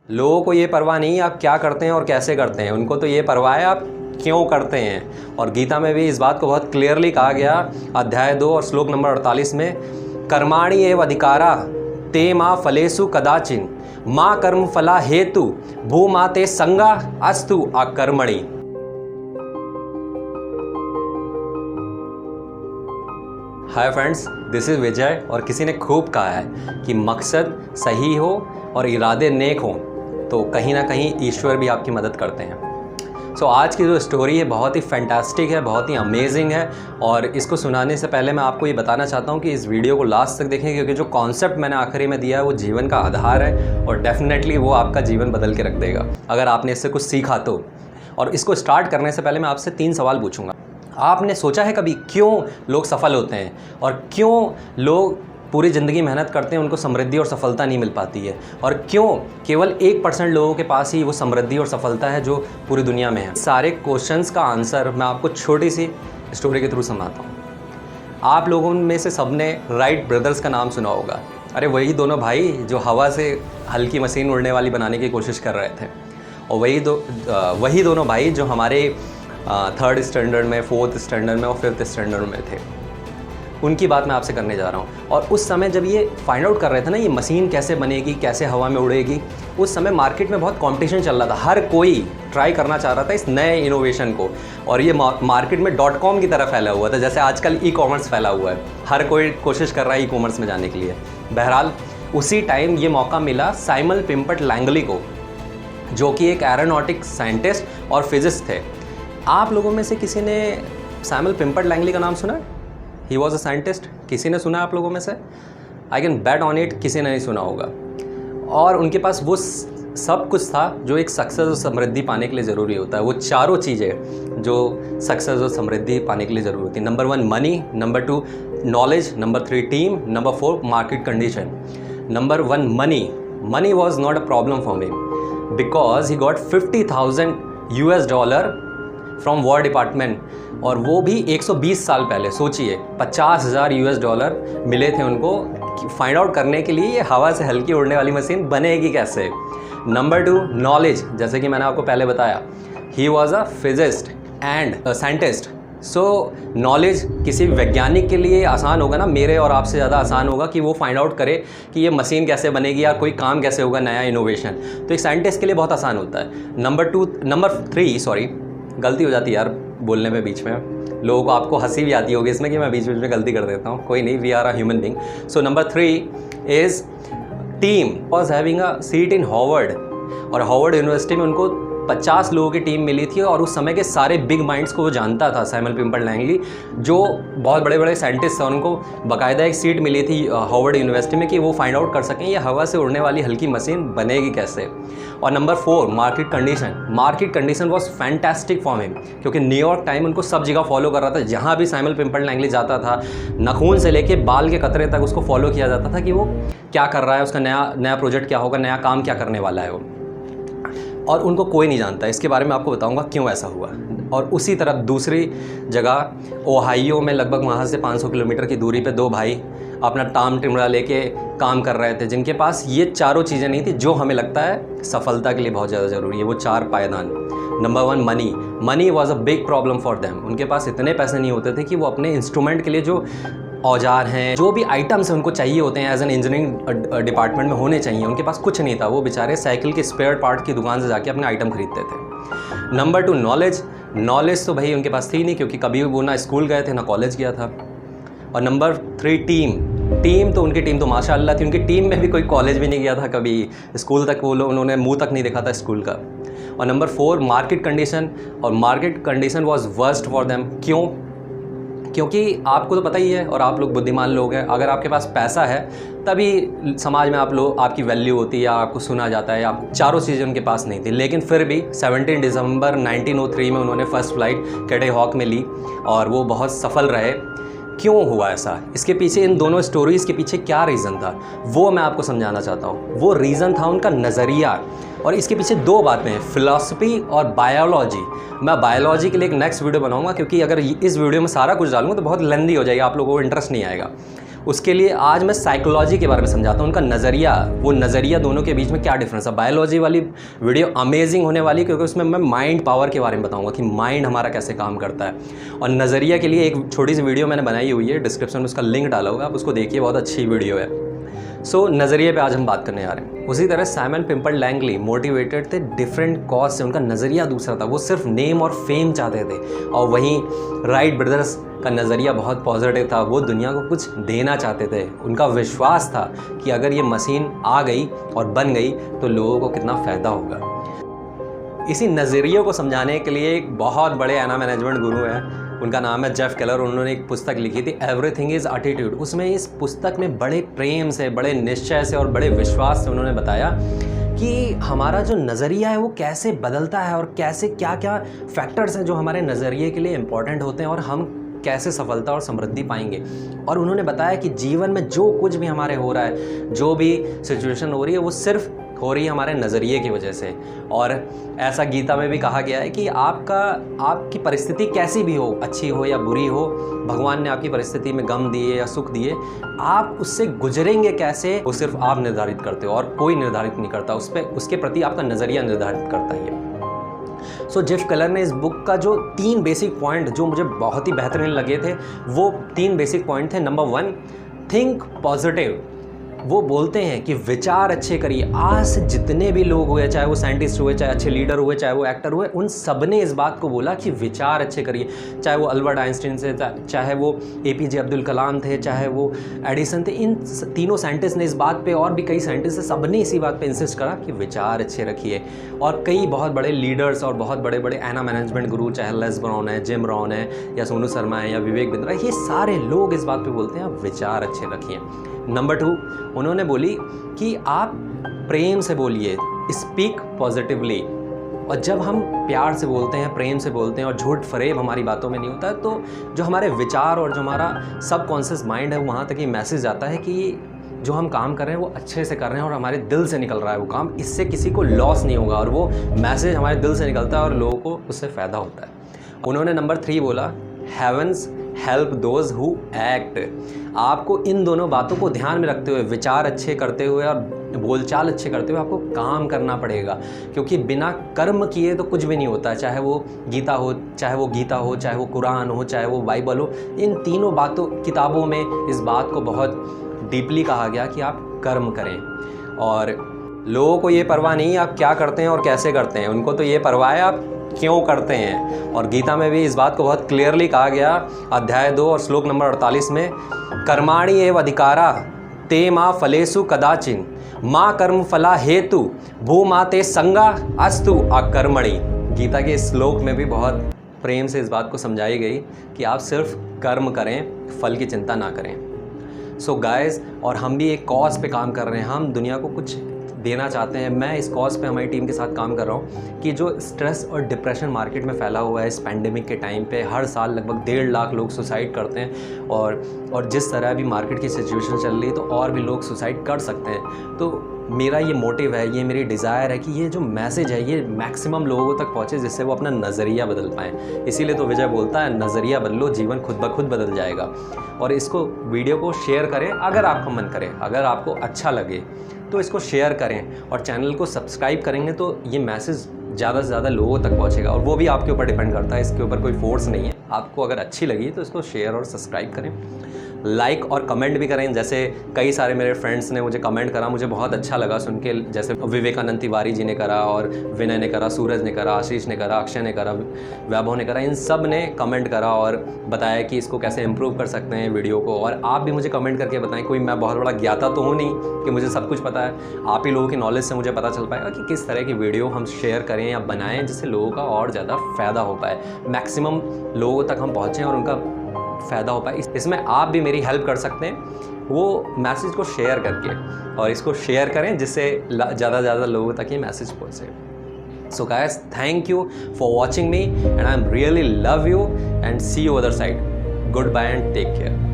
लोगों को ये परवाह नहीं आप क्या करते हैं और कैसे करते हैं, उनको तो ये परवाह है आप क्यों करते हैं। और गीता में भी इस बात को बहुत क्लियरली कहा गया, अध्याय 2 और श्लोक नंबर 48 में, कर्माणि एव अधिकारा ते मा फलेषु कदाचिन माँ कर्म फला हेतु भूमा ते संगा अस्तु अकर्मणि। हाय फ्रेंड्स, दिस इज़ विजय। और किसी ने खूब कहा है कि मकसद सही हो और इरादे नेक हों तो कहीं ना कहीं ईश्वर भी आपकी मदद करते हैं। सो आज की जो स्टोरी है बहुत ही फैंटास्टिक है, बहुत ही अमेजिंग है। और इसको सुनाने से पहले मैं आपको ये बताना चाहता हूँ कि इस वीडियो को लास्ट तक देखें, क्योंकि जो कॉन्सेप्ट मैंने आखिरी में दिया है वो जीवन का आधार है और डेफिनेटली वो आपका जीवन बदल के रख देगा अगर आपने इससे कुछ सीखा तो। और इसको स्टार्ट करने से पहले मैं आपसे 3 सवाल पूछूंगा। आपने सोचा है कभी क्यों लोग सफल होते हैं और क्यों लोग पूरी ज़िंदगी मेहनत करते हैं उनको समृद्धि और सफलता नहीं मिल पाती है, और क्यों केवल 1% लोगों के पास ही वो समृद्धि और सफलता है जो पूरी दुनिया में है? सारे क्वेश्चंस का आंसर मैं आपको छोटी सी स्टोरी के थ्रू समझाता हूँ। आप लोगों में से सबने राइट ब्रदर्स का नाम सुना होगा। अरे वही दोनों भाई जो हवा से हल्की मशीन उड़ने वाली बनाने की कोशिश कर रहे थे, और वही दोनों भाई जो हमारे 3rd स्टैंडर्ड में, 4th स्टैंडर्ड में और 5th स्टैंडर्ड में थे। उनकी बात मैं आपसे करने जा रहा हूँ। और उस समय जब ये फाइंड आउट कर रहे थे ना, ये मशीन कैसे बनेगी, कैसे हवा में उड़ेगी, उस समय मार्केट में बहुत कंपटीशन चल रहा था। हर कोई ट्राई करना चाह रहा था इस नए इनोवेशन को, और ये मार्केट में .com की तरह फैला हुआ था, जैसे आजकल ई-कॉमर्स फैला हुआ है। हर कोई कोशिश कर रहा है ई-कॉमर्स में जाने के लिए। बहरहाल उसी टाइम ये मौका मिला साइमन पिंपट लैंगली को, जो कि एक एरोनॉटिक साइंटिस्ट और फिजिस्ट थे। आप लोगों में से किसी ने साइमन पिंपट लैंगली का नाम सुना? He was a scientist. किसी ने सुना आप लोगों में से? I can bat on it किसी ने नहीं सुना होगा। और उनके पास वो सब कुछ था जो एक सक्सेस और समृद्धि पाने के लिए ज़रूरी होता है। वो चारों चीज़ें जो सक्सेस और समृद्धि पाने के लिए ज़रूरी होती है। Number 1 money, number 2 knowledge, number 3 team, number 4 market condition. Number 1 money was not a problem for me because he got $50,000 from war department, और वो भी 120 साल पहले। सोचिए, $50,000 मिले थे उनको फाइंड आउट करने के लिए ये हवा से हल्की उड़ने वाली मशीन बनेगी कैसे। नंबर 2 नॉलेज, जैसे कि मैंने आपको पहले बताया, he was a physicist and scientist. So knowledge किसी वैज्ञानिक के लिए आसान होगा ना, मेरे और आपसे ज़्यादा आसान होगा कि वो फाइंड आउट करे कि ये मशीन कैसे बनेगी या कोई काम कैसे होगा, नया इनोवेशन। तो एक साइंटिस्ट के लिए बहुत आसान होता है। नंबर 3 गलती हो जाती है यार बोलने में, बीच में लोगों को, आपको हंसी भी आती होगी इसमें कि मैं बीच में गलती कर देता हूँ। कोई नहीं, we are a human being. So number 3 is team. Was having a seat in Harvard, और हार्वर्ड यूनिवर्सिटी में उनको 50 लोगों की टीम मिली थी, और उस समय के सारे बिग माइंड्स को वो जानता था। साइमन पिंपट लैंगली जो बहुत बड़े बड़े साइंटिस्ट थे, उनको बाकायदा एक सीट मिली थी हार्वर्ड यूनिवर्सिटी में कि वो फाइंड आउट कर सकें ये हवा से उड़ने वाली हल्की मशीन बनेगी कैसे। और number 4 market condition was fantastic for him, क्योंकि न्यूयॉर्क टाइम उनको सब जगह फॉलो कर रहा था। जहाँ भी साइमन पिंपट लैंगली जाता था, नाखून से लेके बाल के कतरे तक उसको फॉलो किया जाता था कि वो क्या कर रहा है, उसका नया प्रोजेक्ट क्या होगा, नया काम क्या करने वाला है वो। और उनको कोई नहीं जानता। इसके बारे में आपको बताऊंगा क्यों ऐसा हुआ। और उसी तरफ दूसरी जगह ओहाइयो में, लगभग वहाँ से 500 किलोमीटर की दूरी पे 2 भाई अपना टाम टिमड़ा लेके काम कर रहे थे, जिनके पास ये चारों चीज़ें नहीं थी जो हमें लगता है सफलता के लिए बहुत ज़्यादा ज़रूरी है। वो 4 पायदान। Number 1 money was a big problem for them. उनके पास इतने पैसे नहीं होते थे कि वो अपने इंस्ट्रूमेंट के लिए जो औजार हैं, जो भी आइटम्स उनको चाहिए होते हैं एज एन इंजीनियरिंग डिपार्टमेंट में होने चाहिए, उनके पास कुछ नहीं था। वो बेचारे साइकिल के स्पेयर पार्ट की दुकान से जाके अपने आइटम खरीदते थे। नंबर 2 नॉलेज तो भाई उनके पास थी नहीं, क्योंकि कभी वो ना स्कूल गए थे ना कॉलेज गया था। और नंबर 3 टीम तो उनकी टीम तो माशाअल्लाह थी। उनकी टीम में भी कोई कॉलेज भी नहीं गया था कभी, स्कूल तक वो लोग, उन्होंने मुंह तक नहीं देखा था स्कूल का। और नंबर 4 मार्केट कंडीशन, और market condition was worst for them. क्योंकि आपको तो पता ही है, और आप लोग बुद्धिमान लोग हैं, अगर आपके पास पैसा है तभी समाज में आपकी वैल्यू होती है या आपको सुना जाता है। आप चारों चीज़ें उनके पास नहीं थी, लेकिन फिर भी 17 दिसंबर 1903 में उन्होंने फर्स्ट फ्लाइट कैटे हॉक में ली और वो बहुत सफल रहे। क्यों हुआ ऐसा, इसके पीछे, इन दोनों स्टोरीज़ के पीछे क्या रीज़न था, वो मैं आपको समझाना चाहता हूँ। वो रीज़न था उनका नज़रिया, और इसके पीछे 2 बातें हैं, फ़िलासफ़ी और बायोलॉजी। मैं बायोलॉजी के लिए एक नेक्स्ट वीडियो बनाऊंगा, क्योंकि अगर इस वीडियो में सारा कुछ डालूंगा तो बहुत लेंदी हो जाएगा, आप लोगों को इंटरेस्ट नहीं आएगा। उसके लिए आज मैं साइकोलॉजी के बारे में समझाता हूँ, उनका नज़रिया, वो नज़रिया दोनों के बीच में क्या डिफरेंस है। बायोलॉजी वाली वीडियो अमेजिंग होने वाली, क्योंकि उसमें मैं माइंड पावर के बारे में बताऊँगा कि माइंड हमारा कैसे काम करता है। और नज़रिया के लिए एक छोटी सी वीडियो मैंने बनाई हुई है, डिस्क्रिप्शन में उसका लिंक डाला होगा, आप उसको देखिए, बहुत अच्छी वीडियो है। सो नज़रिए पे आज हम बात करने जा रहे हैं। उसी तरह साइमन पिंपल लैंगली मोटिवेटेड थे डिफरेंट कॉज से, उनका नज़रिया दूसरा था, वो सिर्फ नेम और फेम चाहते थे। और वहीं राइट ब्रदर्स का नज़रिया बहुत पॉजिटिव था, वो दुनिया को कुछ देना चाहते थे। उनका विश्वास था कि अगर ये मशीन आ गई और बन गई तो लोगों को कितना फ़ायदा होगा। इसी नज़रिए को समझाने के लिए एक बहुत बड़े एना मैनेजमेंट गुरु हैं, उनका नाम है जेफ केलर। उन्होंने एक पुस्तक लिखी थी एवरीथिंग इज़ एटीट्यूड। उसमें इस पुस्तक में बड़े प्रेम से, बड़े निश्चय से और बड़े विश्वास से उन्होंने बताया कि हमारा जो नज़रिया है वो कैसे बदलता है और कैसे क्या क्या फैक्टर्स हैं जो हमारे नज़रिए के लिए इम्पॉर्टेंट होते हैं और हम कैसे सफलता और समृद्धि पाएंगे। और उन्होंने बताया कि जीवन में जो कुछ भी हमारे हो रहा है, जो भी सिचुएशन हो रही है, वो सिर्फ हो रही है हमारे नज़रिए की वजह से। और ऐसा गीता में भी कहा गया है कि आपकी परिस्थिति कैसी भी हो, अच्छी हो या बुरी हो, भगवान ने आपकी परिस्थिति में गम दिए या सुख दिए, आप उससे गुजरेंगे कैसे वो सिर्फ आप निर्धारित करते हो और कोई निर्धारित नहीं करता। उसके प्रति आपका नज़रिया निर्धारित करता ही है। सो जेफ केलर ने इस बुक का जो 3 बेसिक पॉइंट जो मुझे बहुत ही बेहतरीन लगे थे, वो 3 बेसिक पॉइंट थे। Number 1, think positive. वो बोलते हैं कि विचार अच्छे करिए। आज से जितने भी लोग हुए, चाहे वो साइंटिस्ट हुए, चाहे अच्छे लीडर हुए, चाहे वो एक्टर हुए, उन सब ने इस बात को बोला कि विचार अच्छे करिए। चाहे वो अल्बर्ट आइंस्टीन से, चाहे वो APJ अब्दुल कलाम थे, चाहे वो एडिसन थे, इन तीनों साइंटिस्ट ने इस बात पे, और भी कई साइंटिस्ट सब ने इसी बात पे इंसिस्ट करा कि विचार अच्छे रखिए। और कई बहुत बड़े लीडर्स और बहुत बड़े बड़े एना मैनेजमेंट गुरु, चाहे लेस ब्राउन है, जिम रॉन है, या सोनू शर्मा है, या विवेक बिंद्रा, ये सारे लोग इस बात पे बोलते हैं आप विचार अच्छे रखिए। नंबर 2, उन्होंने बोली कि आप प्रेम से बोलिए, स्पीक पॉजिटिवली। और जब हम प्यार से बोलते हैं, प्रेम से बोलते हैं और झूठ फरेब हमारी बातों में नहीं होता है, तो जो हमारे विचार और जो हमारा सबकॉन्शियस माइंड है, वहाँ तक ये मैसेज आता है कि जो हम काम कर रहे हैं वो अच्छे से कर रहे हैं और हमारे दिल से निकल रहा है वो काम, इससे किसी को लॉस नहीं होगा। और वो मैसेज हमारे दिल से निकलता है और लोगों को उससे फ़ायदा होता है। उन्होंने नंबर 3 बोला, heavens help those who act. आपको इन दोनों बातों को ध्यान में रखते हुए, विचार अच्छे करते हुए और बोलचाल अच्छे करते हुए आपको काम करना पड़ेगा, क्योंकि बिना कर्म किए तो कुछ भी नहीं होता है। चाहे वो गीता हो, चाहे वो कुरान हो, चाहे वो बाइबल हो, इन तीनों किताबों में इस बात को बहुत डीपली कहा गया कि आप कर्म करें। और लोगों को ये परवाह नहीं है आप क्या करते हैं और कैसे करते हैं, उनको तो ये परवाह है आप क्यों करते हैं। और गीता में भी इस बात को बहुत क्लियरली कहा गया, अध्याय 2 और श्लोक नंबर 48 में, कर्माणि एव अधिकारा ते मा फलेषु कदाचिन माँ कर्म फला हेतु भूमा ते संगा अस्तु अकर्मणि। गीता के इस श्लोक में भी बहुत प्रेम से इस बात को समझाई गई कि आप सिर्फ कर्म करें, फल की चिंता ना करें। सो गाइस, और हम भी एक कॉज पे काम कर रहे हैं, हम दुनिया को कुछ देना चाहते हैं। मैं इस कॉज पे हमारी टीम के साथ काम कर रहा हूँ कि जो स्ट्रेस और डिप्रेशन मार्केट में फैला हुआ है इस पैंडेमिक के टाइम पे, हर साल लगभग 1.5 लाख लोग सुसाइड करते हैं, और जिस तरह अभी मार्केट की सिचुएशन चल रही है तो और भी लोग सुसाइड कर सकते हैं। तो मेरा ये मोटिव है, ये मेरी डिज़ायर है कि ये जो मैसेज है ये मैक्सिमम लोगों तक पहुँचे, जिससे वो अपना नज़रिया बदल पाएँ। इसीलिए तो विजय बोलता है, नज़रिया बदलो, जीवन खुद ब खुद बदल जाएगा। और इसको, वीडियो को शेयर करें अगर आपका मन करे, अगर आपको अच्छा लगे तो इसको शेयर करें, और चैनल को सब्सक्राइब करेंगे तो ये मैसेज ज़्यादा से ज़्यादा लोगों तक पहुँचेगा। और वो भी आपके ऊपर डिपेंड करता है, इसके ऊपर कोई फोर्स नहीं है। आपको अगर अच्छी लगी तो इसको शेयर और सब्सक्राइब करें, लाइक और कमेंट भी करें। जैसे कई सारे मेरे फ्रेंड्स ने मुझे कमेंट करा, मुझे बहुत अच्छा लगा सुन के। जैसे विवेकानंद तिवारी जी ने करा, और विनय ने करा, सूरज ने करा, आशीष ने करा, अक्षय ने करा, वैभव ने करा, इन सब ने कमेंट करा और बताया कि इसको कैसे इम्प्रूव कर सकते हैं वीडियो को। और आप भी मुझे कमेंट करके बताएं, कोई मैं बहुत बड़ा ज्ञाता तो हूँ नहीं कि मुझे सब कुछ पता है। आप ही लोगों की नॉलेज से मुझे पता चल पाएगा कि किस तरह की वीडियो हम शेयर करें या बनाएं जिससे लोगों का और ज़्यादा फ़ायदा हो पाए, मैक्सिमम लोगों तक हम पहुँचें और उनका फ़ायदा हो पाए। इसमें आप भी मेरी हेल्प कर सकते हैं वो मैसेज को शेयर करके, और इसको शेयर करें जिससे ज़्यादा से ज़्यादा लोगों तक ये मैसेज पहुँचे। So guys, thank you for watching me and I am really love you and see you other side. Goodbye and take care.